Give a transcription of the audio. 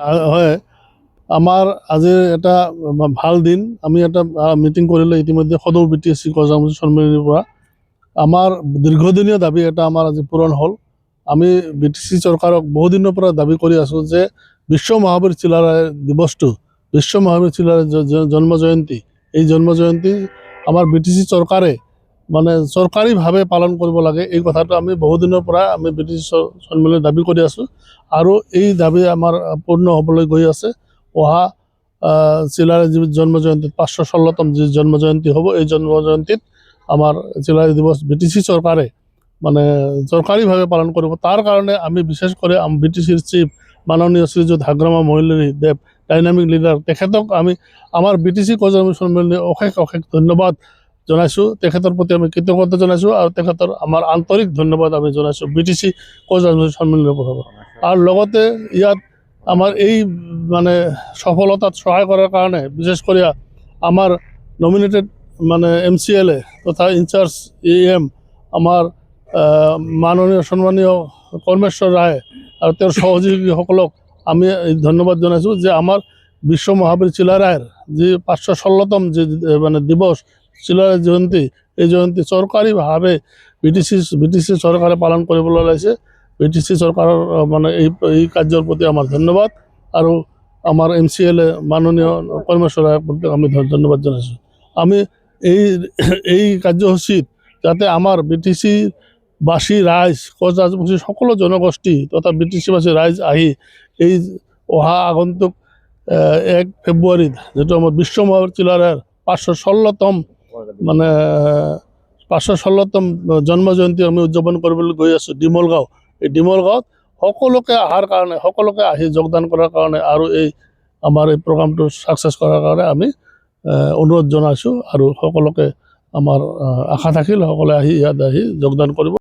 হয়, আমাৰ আজি এটা ভাল দিন। আমি এটা মিটিং কৰিলোঁ ইতিমধ্যে সদৌ BTSC গজমুচি সন্মিলনীৰ পৰা। আমাৰ দীৰ্ঘদিনীয়া দাবী এটা আমাৰ আজি পূৰণ হ'ল। আমি BTC চৰকাৰক বহুদিনৰ পৰা দাবী কৰি আছোঁ যে বিশ্ব মহাবীৰ চিলাৰায় দিৱসটো, বিশ্ব মহাবীৰ চিলাৰায় জন্ম জয়ন্তী, এই জন্ম জয়ন্তী আমাৰ BTC চৰকাৰে মানে চৰকাৰীভাৱে পালন কৰিব লাগে। এই কথাটো আমি বহুদিনৰ পৰা আমি BTC সন্মিলনীত দাবী কৰি আছোঁ আৰু এই দাবী আমাৰ পূৰ্ণ হ'বলৈ গৈ আছে। অহা চিলাৰায় জন্ম জয়ন্তীত 516তম যি জন্ম জয়ন্তী হ'ব, এই জন্ম জয়ন্তীত আমাৰ চিলাৰায় দিৱস BTC চৰকাৰে মানে চৰকাৰীভাৱে পালন কৰিব। তাৰ কাৰণে আমি বিশেষ কৰি BTCৰ চিফ মাননীয় শ্ৰীযুত হাগ্ৰামা মহিলাৰী দেৱ, ডাইনামিক লিডাৰ, তেখেতক আমি আমাৰ BTC গজমুচি সন্মিলনী অশেষ ধন্যবাদ জনাইছোঁ। তেখেতৰ প্ৰতি আমি কৃতজ্ঞতা জনাইছোঁ আৰু তেখেতৰ আমাৰ আন্তৰিক ধন্যবাদ আমি জনাইছোঁ BTC গজমুচি সন্মিলনীৰ পৰা। আৰু লগতে ইয়াত আমাৰ এই মানে সফলতাত সহায় কৰাৰ কাৰণে বিশেষ কৰি আমাৰ নমিনেটেড মানে MCLA তথা ইনচাৰ্জ AM আমাৰ মাননীয় সন্মানীয় কৰ্মেশ্বৰ ৰায় আৰু তেওঁৰ সহযোগীসকলক আমি ধন্যবাদ জনাইছোঁ যে আমাৰ বিশ্ব মহাবীৰ চিলাৰায়ৰ যি 516তম যি মানে দিৱস চিলাৰায় জয়ন্তী, এই জয়ন্তী চৰকাৰীভাৱে BTC চৰকাৰে পালন কৰিবলৈ ওলাইছে। BTC চৰকাৰৰ মানে এই কাৰ্যৰ প্ৰতি আমাৰ ধন্যবাদ আৰু আমাৰ MCLA মাননীয় কৰ্মেশ্বৰ ৰায়ৰ প্ৰতি আমি ধন্যবাদ জনাইছোঁ। আমি এই কাৰ্যসূচীত যাতে আমাৰ BTCবাসী ৰাইজ, গজমুচি সকলো জনগোষ্ঠী তথা BTCবাসী ৰাইজ আহি এই অহা আগন্তুক 1 ফেব্ৰুৱাৰীত যিটো আমাৰ বিশ্ব মহাবীৰ চিলাৰায়ৰ 516তম মানে 516তম জন্ম জয়ন্তী আমি উদযাপন কৰিবলৈ গৈ আছোঁ ডিমল গাঁও। এই ডিমল গাঁৱত সকলোকে অহাৰ কাৰণে, সকলোকে আহি যোগদান কৰাৰ কাৰণে আৰু এই আমাৰ এই প্ৰগ্ৰামটো ছাকচেছ কৰাৰ কাৰণে আমি অনুৰোধ জনাইছোঁ আৰু সকলোকে আমাৰ আশা থাকিল সকলোৱে আহি ইয়াত আহি যোগদান কৰিব।